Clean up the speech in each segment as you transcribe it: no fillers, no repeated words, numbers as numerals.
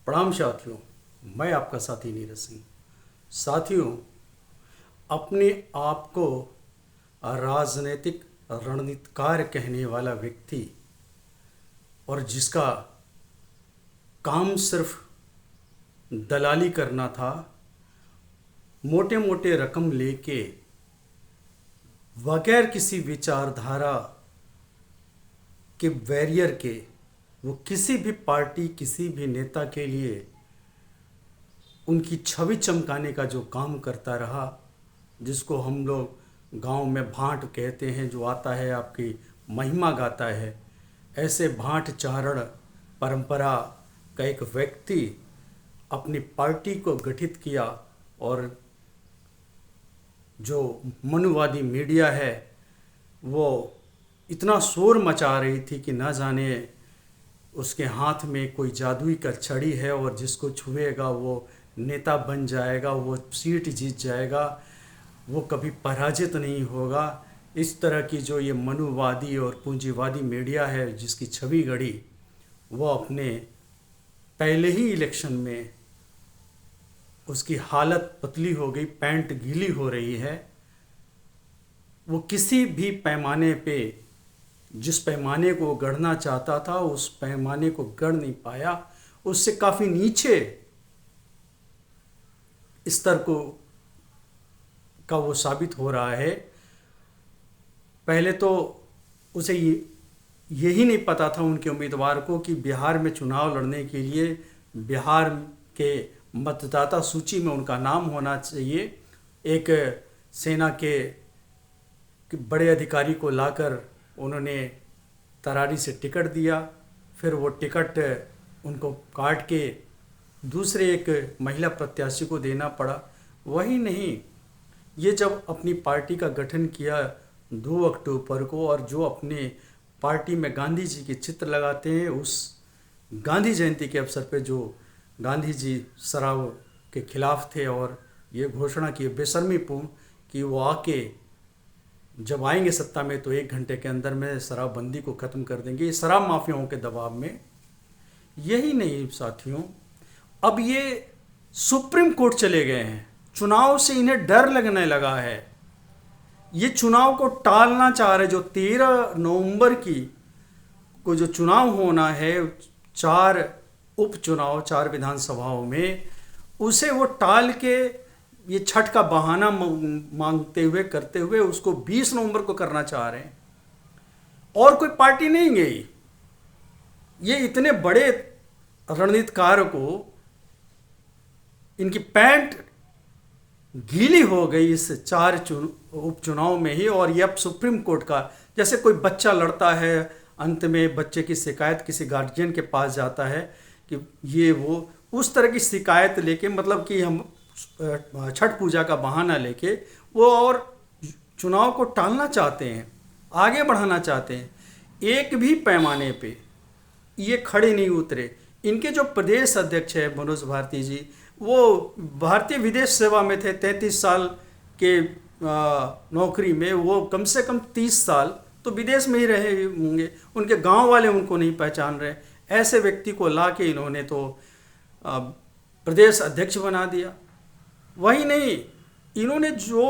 प्रणाम साथियों। मैं आपका साथी नीरज सिंह। साथियों, अपने आप को राजनीतिक रणनीतिकार कहने वाला व्यक्ति और जिसका काम सिर्फ दलाली करना था, मोटे मोटे रकम लेके बगैर किसी विचारधारा के बैरियर के वो किसी भी पार्टी, किसी भी नेता के लिए उनकी छवि चमकाने का जो काम करता रहा, जिसको हम लोग गांव में भांट कहते हैं, जो आता है आपकी महिमा गाता है, ऐसे भांट चारण परंपरा का एक व्यक्ति अपनी पार्टी को गठित किया। और जो मनुवादी मीडिया है वो इतना शोर मचा रही थी कि ना जाने उसके हाथ में कोई जादुई का छड़ी है और जिसको छुएगा वो नेता बन जाएगा, वो सीट जीत जाएगा, वो कभी पराजित नहीं होगा। इस तरह की जो ये मनुवादी और पूंजीवादी मीडिया है जिसकी छवि गढ़ी, वो अपने पहले ही इलेक्शन में उसकी हालत पतली हो गई, पैंट गीली हो रही है। वो किसी भी पैमाने पे, जिस पैमाने को गढ़ना चाहता था उस पैमाने को गढ़ नहीं पाया। उससे काफ़ी नीचे स्तर को का वो साबित हो रहा है। पहले तो उसे यही नहीं पता था उनके उम्मीदवार को कि बिहार में चुनाव लड़ने के लिए बिहार के मतदाता सूची में उनका नाम होना चाहिए। एक सेना के बड़े अधिकारी को लाकर उन्होंने तरारी से टिकट दिया, फिर वो टिकट उनको काट के दूसरे एक महिला प्रत्याशी को देना पड़ा। वही नहीं, ये जब अपनी पार्टी का गठन किया 2 अक्टूबर को, और जो अपने पार्टी में गांधी जी के चित्र लगाते हैं, उस गांधी जयंती के अवसर पे जो गांधी जी शराब के खिलाफ थे और ये घोषणा की बेशर्मीपूर्ण कि वो आके जब आएंगे सत्ता में तो 1 घंटे के अंदर में शराबबंदी को ख़त्म कर देंगे, ये शराब माफियाओं के दबाव में। यही नहीं साथियों, अब ये सुप्रीम कोर्ट चले गए हैं। चुनाव से इन्हें डर लगने लगा है। ये चुनाव को टालना चाह रहे, जो 13 नवंबर की को जो चुनाव होना है, 4 उपचुनाव 4 विधानसभाओं में, उसे वो टाल के ये छठ का बहाना मांगते हुए करते हुए उसको 20 नवंबर को करना चाह रहे हैं। और कोई पार्टी नहीं गई। ये इतने बड़े रणनीतिकार को इनकी पैंट गीली हो गई इस 4 उपचुनाव में ही। और ये अब सुप्रीम कोर्ट का, जैसे कोई बच्चा लड़ता है, अंत में बच्चे की शिकायत किसी गार्जियन के पास जाता है कि ये वो, उस तरह की शिकायत लेके, मतलब कि हम छठ पूजा का बहाना लेके वो और चुनाव को टालना चाहते हैं, आगे बढ़ाना चाहते हैं। एक भी पैमाने पे ये खड़े नहीं उतरे। इनके जो प्रदेश अध्यक्ष है मनोज भारती जी, वो भारतीय विदेश सेवा में थे, 33 साल के नौकरी में। वो कम से कम 30 साल तो विदेश में ही रहे होंगे। उनके गांव वाले उनको नहीं पहचान रहे। ऐसे व्यक्ति को ला के इन्होंने तो प्रदेश अध्यक्ष बना दिया। वही नहीं, इन्होंने जो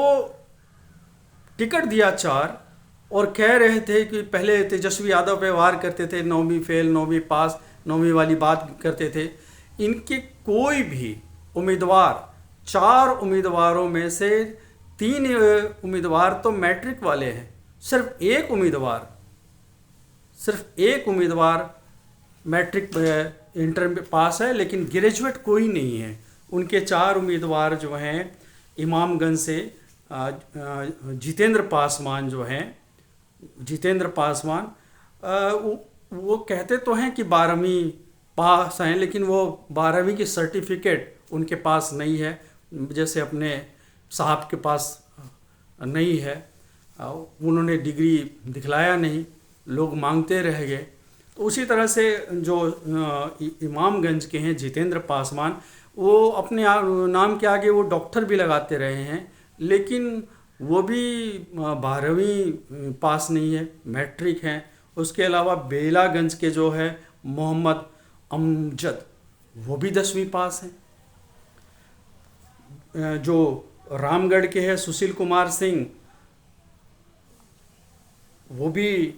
टिकट दिया 4, और कह रहे थे कि पहले तेजस्वी यादव पे वार करते थे, 9वीं फेल 9वीं पास, 9वीं वाली बात करते थे। इनके कोई भी उम्मीदवार, 4 उम्मीदवारों में से 3 उम्मीदवार तो मैट्रिक वाले हैं। सिर्फ एक उम्मीदवार मैट्रिक इंटर में पास है, लेकिन ग्रेजुएट कोई नहीं है। उनके 4 उम्मीदवार जो हैं, इमामगंज से जितेंद्र पासवान जो हैं, जितेंद्र पासवान, वो कहते तो हैं कि 12वीं पास हैं, लेकिन वो 12वीं की सर्टिफिकेट उनके पास नहीं है, जैसे अपने साहब के पास नहीं है। उन्होंने डिग्री दिखलाया नहीं, लोग मांगते रह गए। तो उसी तरह से जो इमामगंज के हैं जितेंद्र पासवान, वो अपने नाम के आगे वो डॉक्टर भी लगाते रहे हैं, लेकिन वो भी 12वीं पास नहीं है, मैट्रिक हैं। उसके अलावा बेलागंज के जो है मोहम्मद अमजद, वो भी 10वीं पास हैं। जो रामगढ़ के हैं सुशील कुमार सिंह, वो भी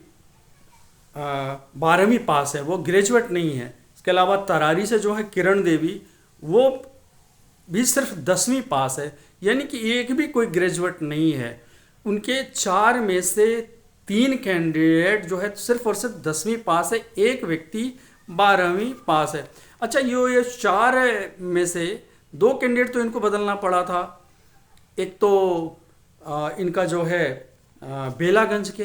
12वीं पास है, वो ग्रेजुएट नहीं है। इसके अलावा तरारी से जो है किरण देवी, वो भी सिर्फ 10वीं पास है, यानी कि एक भी कोई ग्रेजुएट नहीं है। उनके 4 में से 3 कैंडिडेट जो है सिर्फ और सिर्फ 10वीं पास है, एक व्यक्ति 12वीं पास है। अच्छा, ये 4 में से 2 कैंडिडेट तो इनको बदलना पड़ा था। एक तो इनका जो है बेलागंज के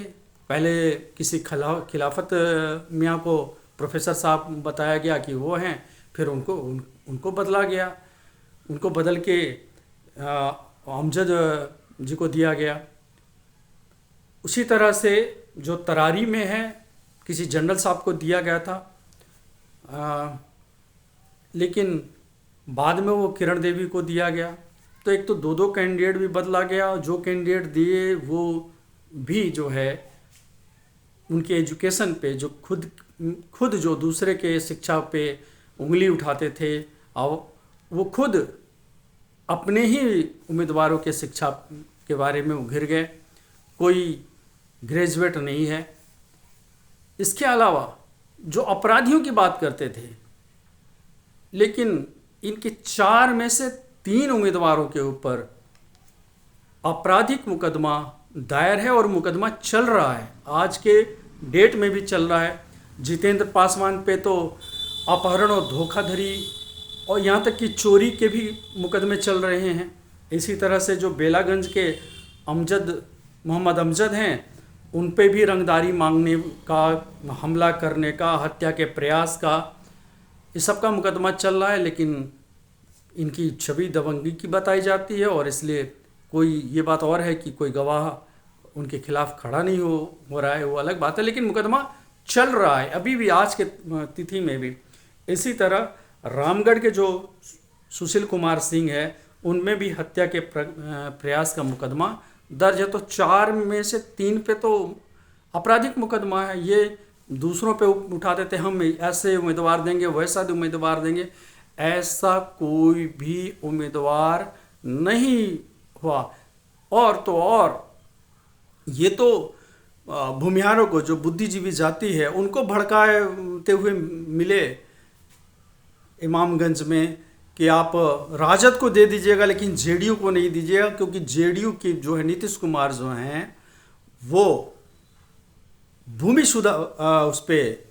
पहले किसी खिलाफत मियाँ को प्रोफेसर साहब बताया गया कि वो हैं, फिर उनको बदला गया, उनको बदल के अमजद जी को दिया गया। उसी तरह से जो तरारी में है किसी जनरल साहब को दिया गया था, लेकिन बाद में वो किरण देवी को दिया गया। तो एक तो 2 कैंडिडेट भी बदला गया, और जो कैंडिडेट दिए वो भी जो है उनके एजुकेशन पे जो खुद जो दूसरे के शिक्षा पे उंगली उठाते थे, और वो खुद अपने ही उम्मीदवारों के शिक्षा के बारे में घिर गए। कोई ग्रेजुएट नहीं है। इसके अलावा जो अपराधियों की बात करते थे, लेकिन इनके 4 में से 3 उम्मीदवारों के ऊपर आपराधिक मुकदमा दायर है और मुकदमा चल रहा है, आज के डेट में भी चल रहा है। जितेंद्र पासवान पे तो अपहरण और धोखाधड़ी और यहाँ तक कि चोरी के भी मुकदमे चल रहे हैं। इसी तरह से जो बेलागंज के मोहम्मद अमजद हैं, उन पे भी रंगदारी मांगने का, हमला करने का, हत्या के प्रयास का, इस सब का मुकदमा चल रहा है। लेकिन इनकी छवि दबंगी की बताई जाती है, और इसलिए कोई ये बात और है कि कोई गवाह उनके खिलाफ खड़ा नहीं हो रहा है, वो अलग बात है, लेकिन मुकदमा चल रहा है अभी भी, आज के तिथि में भी। इसी तरह रामगढ़ के जो सुशील कुमार सिंह है, उनमें भी हत्या के प्रयास का मुकदमा दर्ज है। तो 4 में से 3 पे तो आपराधिक मुकदमा है। ये दूसरों पे उठाते थे, हम ऐसे उम्मीदवार देंगे, वैसा उम्मीदवार देंगे, ऐसा कोई भी उम्मीदवार नहीं हुआ। और तो और ये तो भूमिहारों को, जो बुद्धिजीवी जाति है, उनको भड़काते हुए मिले इमामगंज में कि आप राजद को दे दीजिएगा लेकिन जेडीयू को नहीं दीजिएगा, क्योंकि जेडीयू की जो है नीतीश कुमार जो हैं, वो भूमिशुदा उस पर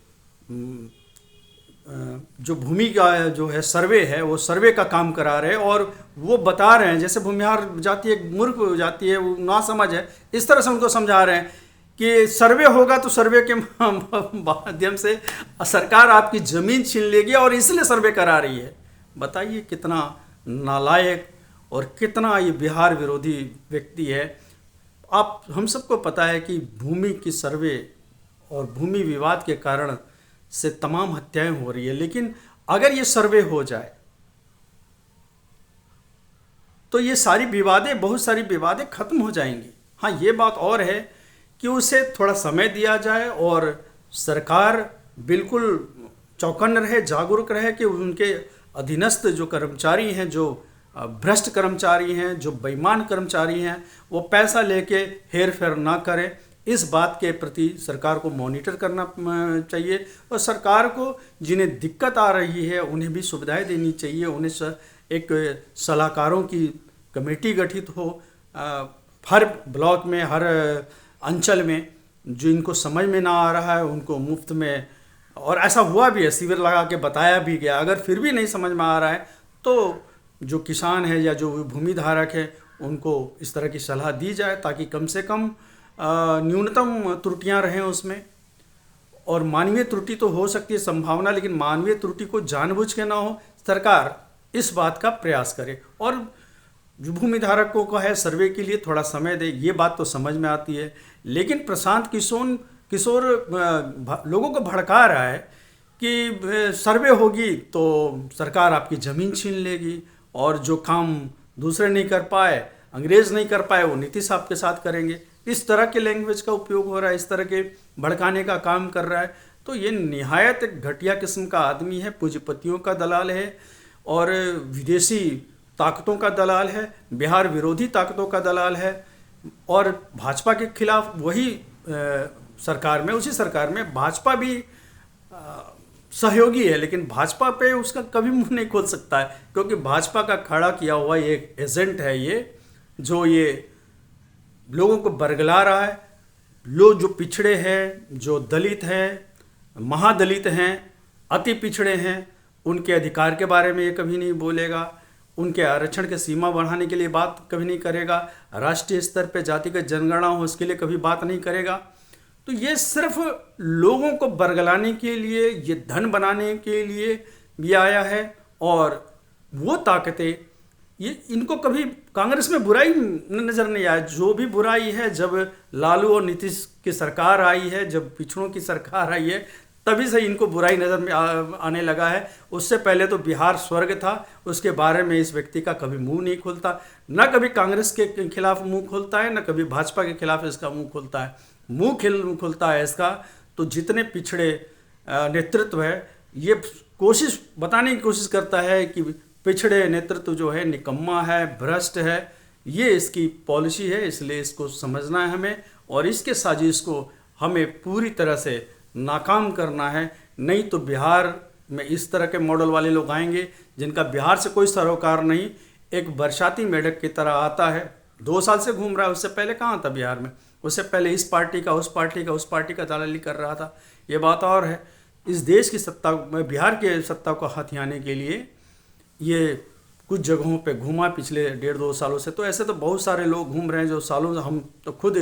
जो भूमि का जो है सर्वे है, वो सर्वे का काम करा रहे हैं, और वो बता रहे हैं, जैसे भूमिहार जाति एक मूर्ख जाति है, वो नासमझ है, इस तरह से उनको समझा रहे हैं कि सर्वे होगा तो सर्वे के माध्यम से सरकार आपकी ज़मीन छीन लेगी, और इसलिए सर्वे करा रही है। बताइए कितना नालायक और कितना ये बिहार विरोधी व्यक्ति है। हम सबको पता है कि भूमि की सर्वे और भूमि विवाद के कारण से तमाम हत्याएं हो रही है, लेकिन अगर ये सर्वे हो जाए तो ये बहुत सारी विवादें खत्म हो जाएंगी। हाँ, ये बात और है कि उसे थोड़ा समय दिया जाए, और सरकार बिल्कुल चौकन्न रहे, जागरूक रहे कि उनके अधीनस्थ जो कर्मचारी हैं, जो भ्रष्ट कर्मचारी हैं, जो बेईमान कर्मचारी हैं, वो पैसा लेके हेर फेर ना करें। इस बात के प्रति सरकार को मॉनिटर करना चाहिए, और सरकार को जिन्हें दिक्कत आ रही है उन्हें भी सुविधाएं देनी चाहिए। उन्हें एक सलाहकारों की कमेटी गठित हो हर ब्लॉक में, हर अंचल में, जो इनको समझ में ना आ रहा है उनको मुफ्त में, और ऐसा हुआ भी है, शिविर लगा के बताया भी गया। अगर फिर भी नहीं समझ में आ रहा है तो जो किसान है या जो भूमि धारक है उनको इस तरह की सलाह दी जाए, ताकि कम से कम न्यूनतम त्रुटियां रहें उसमें। और मानवीय त्रुटि तो हो सकती है संभावना, लेकिन मानवीय त्रुटि को जानबूझ के ना हो। सरकार इस बात का प्रयास करे, और जो भूमि धारकों को है सर्वे के लिए थोड़ा समय दे, ये बात तो समझ में आती है। लेकिन प्रशांत किशोर लोगों को भड़का रहा है कि सर्वे होगी तो सरकार आपकी ज़मीन छीन लेगी, और जो काम दूसरे नहीं कर पाए, अंग्रेज़ नहीं कर पाए, वो नीतीश साहब के साथ करेंगे। इस तरह के लैंग्वेज का उपयोग हो रहा है, इस तरह के भड़काने का काम कर रहा है। तो ये निहायत एक घटिया किस्म का आदमी है, पूंजीपतियों का दलाल है और विदेशी ताकतों का दलाल है, बिहार विरोधी ताकतों का दलाल है। और भाजपा के खिलाफ वही सरकार में, उसी सरकार में भाजपा भी सहयोगी है, लेकिन भाजपा पे उसका कभी मुंह नहीं खोल सकता है, क्योंकि भाजपा का खड़ा किया हुआ एक एजेंट है ये, जो ये लोगों को बरगला रहा है। लोग जो पिछड़े हैं, जो दलित हैं, महादलित हैं, अति पिछड़े हैं, उनके अधिकार के बारे में ये कभी नहीं बोलेगा, उनके आरक्षण के सीमा बढ़ाने के लिए बात कभी नहीं करेगा, राष्ट्रीय स्तर पे जातिगत जनगणना हो उसके लिए कभी बात नहीं करेगा। तो ये सिर्फ लोगों को बरगलाने के लिए, ये धन बनाने के लिए भी आया है। और वो ताकतें, ये इनको कभी कांग्रेस में बुराई नज़र नहीं आया। जो भी बुराई है, जब लालू और नीतीश की सरकार आई है, जब पिछड़ों की सरकार आई है, तभी से इनको बुराई नज़र में आने लगा है। उससे पहले तो बिहार स्वर्ग था, उसके बारे में इस व्यक्ति का कभी मुंह नहीं खुलता, ना कभी कांग्रेस के खिलाफ मुंह खुलता है, ना कभी भाजपा के खिलाफ इसका मुंह खुलता है। मुंह खुलता है इसका तो जितने पिछड़े नेतृत्व है, ये कोशिश बताने की कोशिश करता है कि पिछड़े नेतृत्व जो है निकम्मा है, भ्रष्ट है। ये इसकी पॉलिसी है, इसलिए इसको समझना है हमें, और इसके साजिश को हमें पूरी तरह से नाकाम करना है। नहीं तो बिहार में इस तरह के मॉडल वाले लोग आएंगे जिनका बिहार से कोई सरोकार नहीं, एक बरसाती मेढक की तरह आता है, 2 साल से घूम रहा है। उससे पहले कहाँ था बिहार में? उससे पहले इस पार्टी का, उस पार्टी का, उस पार्टी का दलाली कर रहा था। ये बात और है, इस देश की सत्ता में, बिहार के सत्ता को हथियाने के लिए ये कुछ जगहों पे घूमा पिछले 1.5-2 सालों से। तो ऐसे तो बहुत सारे लोग घूम रहे हैं जो सालों से, हम तो खुद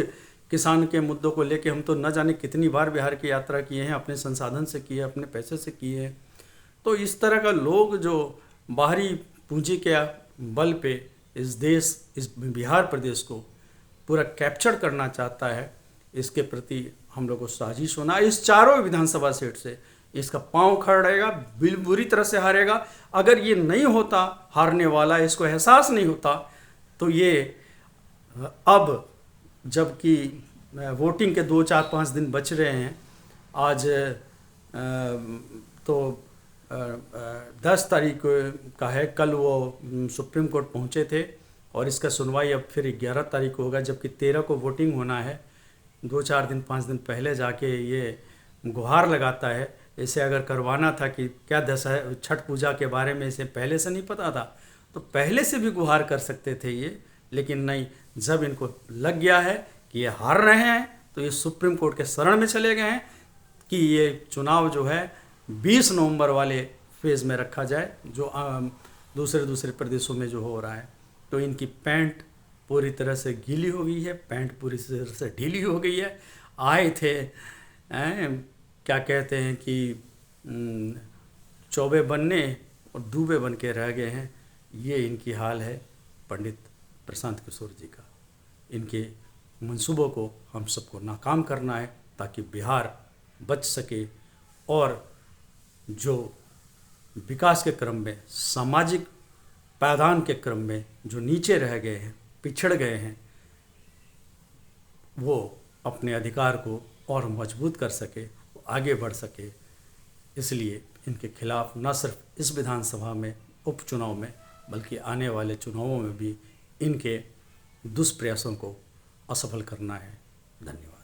किसान के मुद्दों को लेके हम तो न जाने कितनी बार बिहार की यात्रा किए हैं, अपने संसाधन से किए, अपने पैसे से किए हैं। तो इस तरह का लोग जो बाहरी पूंजी के बल पे इस देश, इस बिहार प्रदेश को पूरा कैप्चर करना चाहता है, इसके प्रति हम लोग को साजिश होना। इस चारों विधानसभा सीट से इसका पांव खड़ेगा, बुरी तरह से हारेगा। अगर ये नहीं होता हारने वाला, इसको एहसास नहीं होता, तो ये अब जबकि वोटिंग के 2-4-5 दिन बच रहे हैं, आज तो 10 तारीख का है, कल वो सुप्रीम कोर्ट पहुंचे थे और इसका सुनवाई अब फिर 11 तारीख को होगा, जबकि 13 को वोटिंग होना है। 2-4 दिन 5 दिन पहले जाके ये गुहार लगाता है। इसे अगर करवाना था कि क्या छठ पूजा के बारे में इसे पहले से नहीं पता था, तो पहले से भी गुहार कर सकते थे ये, लेकिन नहीं, जब इनको लग गया है कि ये हार रहे हैं, तो ये सुप्रीम कोर्ट के शरण में चले गए हैं कि ये चुनाव जो है 20 नवंबर वाले फेज़ में रखा जाए, जो दूसरे प्रदेशों में जो हो रहा है। तो इनकी पैंट पूरी तरह से गीली हो गई है, पैंट पूरी तरह से ढीली हो गई है। आए थे क्या कहते हैं कि चौबे बनने और दूबे बन के रह गए हैं। ये इनकी हाल है पंडित प्रशांत किशोर जी का। इनके मंसूबों को हम सबको नाकाम करना है ताकि बिहार बच सके, और जो विकास के क्रम में, सामाजिक पायदान के क्रम में जो नीचे रह गए हैं, पिछड़ गए हैं, वो अपने अधिकार को और मजबूत कर सके, आगे बढ़ सके। इसलिए इनके खिलाफ न सिर्फ इस विधानसभा में उपचुनाव में, बल्कि आने वाले चुनावों में भी इनके दुष्प्रयासों को असफल करना है। धन्यवाद।